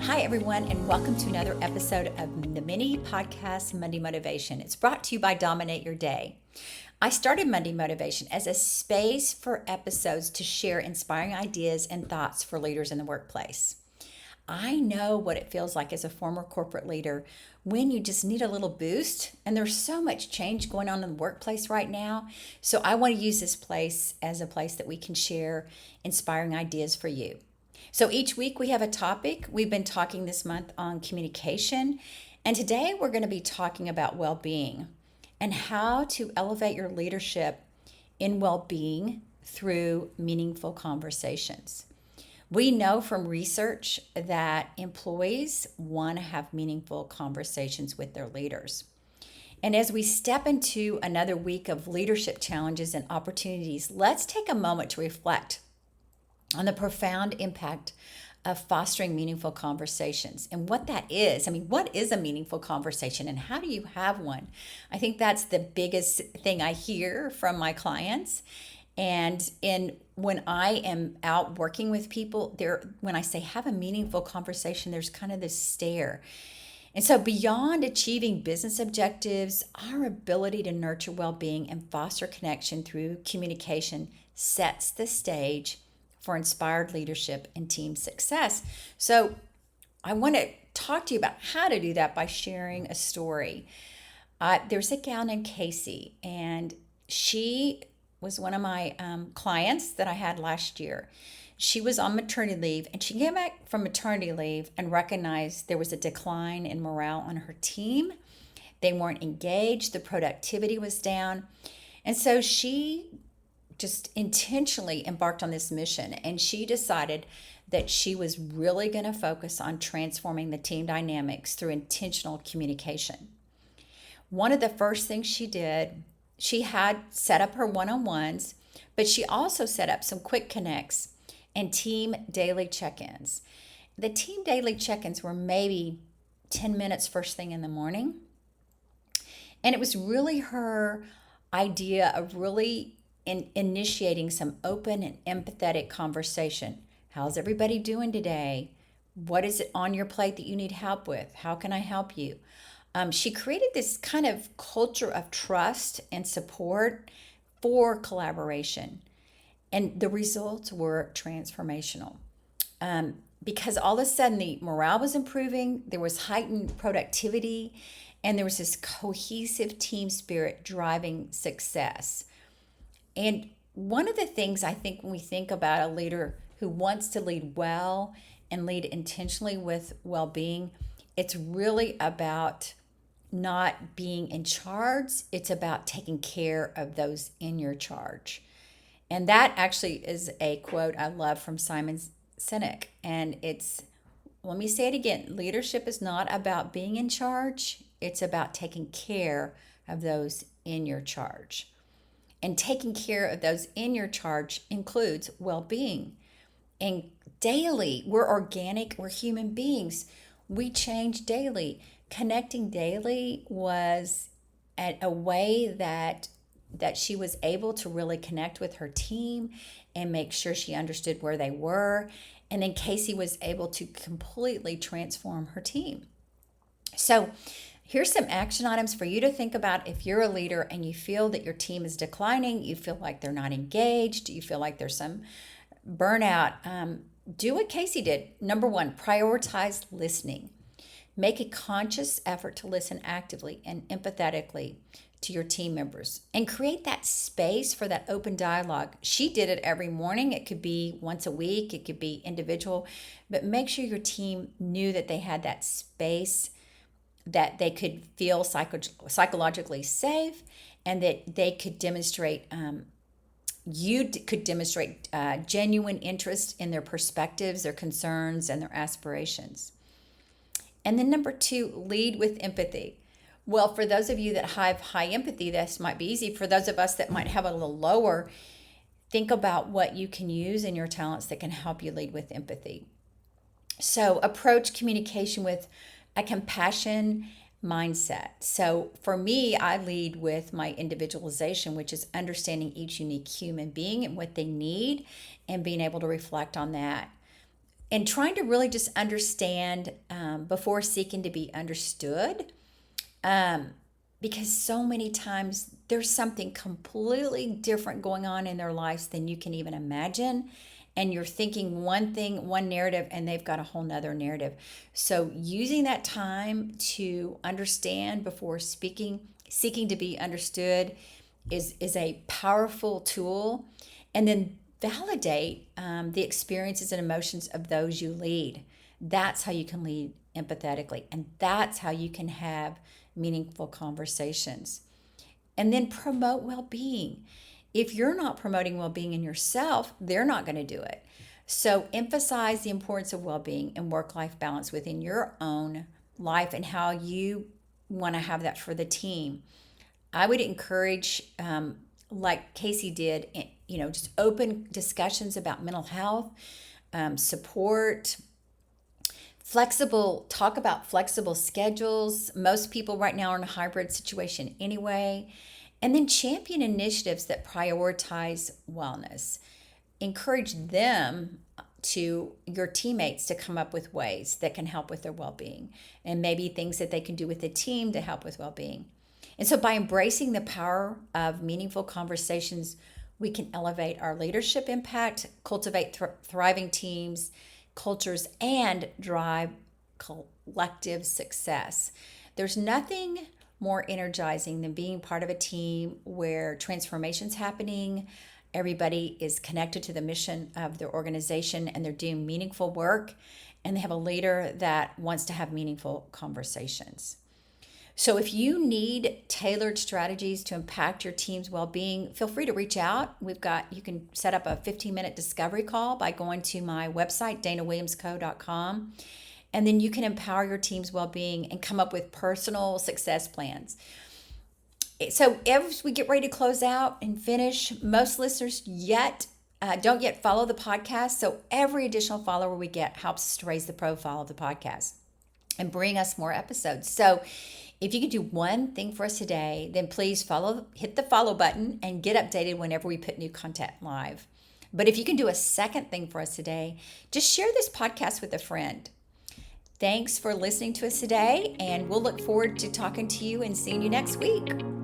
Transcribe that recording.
Hi, everyone, and welcome to another episode of the mini podcast Monday Motivation. It's brought to you by Dominate Your Day. I started Monday Motivation as a space for episodes to share inspiring ideas and thoughts for leaders in the workplace. I know what it feels like as a former corporate leader when you just need a little boost, and there's so much change going on in the workplace right now. So I want to use this place as a place that we can share inspiring ideas for you. So each week we have a topic. We've been talking this month on communication, and today we're going to be talking about well-being and how to elevate your leadership in well-being through meaningful conversations. We know from research that employees want to have meaningful conversations with their leaders. And as we step into another week of leadership challenges and opportunities, let's take a moment to reflect on the profound impact of fostering meaningful conversations and what that is. I mean, what is a meaningful conversation and how do you have one? I think that's the biggest thing I hear from my clients. And when I am out working with people, when I say have a meaningful conversation, there's kind of this stare. And so beyond achieving business objectives, our ability to nurture well-being and foster connection through communication sets the stage for inspired leadership and team success. So I want to talk to you about how to do that by sharing a story. There's a gal named Casey, and she was one of my clients that I had last year. She was on maternity leave, and she came back from maternity leave and recognized there was a decline in morale on her team. They weren't engaged, the productivity was down. And so she just intentionally embarked on this mission, and she decided that she was really going to focus on transforming the team dynamics through intentional communication. One of the first things she did, she had set up her one-on-ones, but she also set up some quick connects and team daily check-ins. The team daily check-ins were maybe 10 minutes first thing in the morning, and it was really her idea of really initiating some open and empathetic conversation. How's everybody doing today? What is it on your plate that you need help with? How can I help you? She created this kind of culture of trust and support for collaboration. And the results were transformational. Because all of a sudden the morale was improving, there was heightened productivity, and there was this cohesive team spirit driving success. And one of the things I think when we think about a leader who wants to lead well and lead intentionally with well-being, it's really about not being in charge. It's about taking care of those in your charge. And that actually is a quote I love from Sinek. And let me say it again, leadership is not about being in charge. It's about taking care of those in your charge. And taking care of those in your charge includes well-being. And daily, we're organic, we're human beings. We change daily. Connecting daily was a way that she was able to really connect with her team and make sure she understood where they were. And then Casey was able to completely transform her team. So here's some action items for you to think about if you're a leader and you feel that your team is declining, you feel like they're not engaged, you feel like there's some burnout. Do what Casey did. Number one, prioritize listening. Make a conscious effort to listen actively and empathetically to your team members and create that space for that open dialogue. She did it every morning. It could be once a week, it could be individual, but make sure your team knew that they had that space, that they could feel psychologically safe, and that they could demonstrate, genuine interest in their perspectives, their concerns, and their aspirations. And then number two, lead with empathy. Well, for those of you that have high empathy, this might be easy. For those of us that might have a little lower, think about what you can use in your talents that can help you lead with empathy. So approach communication with a compassion mindset. So for me, I lead with my individualization, which is understanding each unique human being and what they need and being able to reflect on that. and trying to really just understand before seeking to be understood. Um, because so many times there's something completely different going on in their lives than you can even imagine. And you're thinking one thing, one narrative, and they've got a whole nother narrative. So using that time to understand before speaking, seeking to be understood is a powerful tool. And then validate the experiences and emotions of those you lead. That's how you can lead empathetically. And that's how you can have meaningful conversations. And then promote well being. If you're not promoting well being in yourself, they're not going to do it. So emphasize the importance of well being and work life balance within your own life and how you want to have that for the team. I would encourage, like Casey did, just open discussions about mental health, support, talk about flexible schedules. Most people right now are in a hybrid situation anyway. And then champion initiatives that prioritize wellness. Encourage them your teammates to come up with ways that can help with their well-being and maybe things that they can do with the team to help with well-being. And so by embracing the power of meaningful conversations, we can elevate our leadership impact, cultivate thriving teams, cultures, and drive collective success. There's nothing more energizing than being part of a team where transformation's happening, everybody is connected to the mission of their organization, and they're doing meaningful work, and they have a leader that wants to have meaningful conversations. So if you need tailored strategies to impact your team's well-being, feel free to reach out. You can set up a 15-minute discovery call by going to my website, danawilliamsco.com. And then you can empower your team's well-being and come up with personal success plans. So as we get ready to close out and finish, most listeners don't yet follow the podcast. So every additional follower we get helps us to raise the profile of the podcast and bring us more episodes. So if you could do one thing for us today, then please hit the follow button and get updated whenever we put new content live. But if you can do a second thing for us today, just share this podcast with a friend. Thanks for listening to us today, and we'll look forward to talking to you and seeing you next week.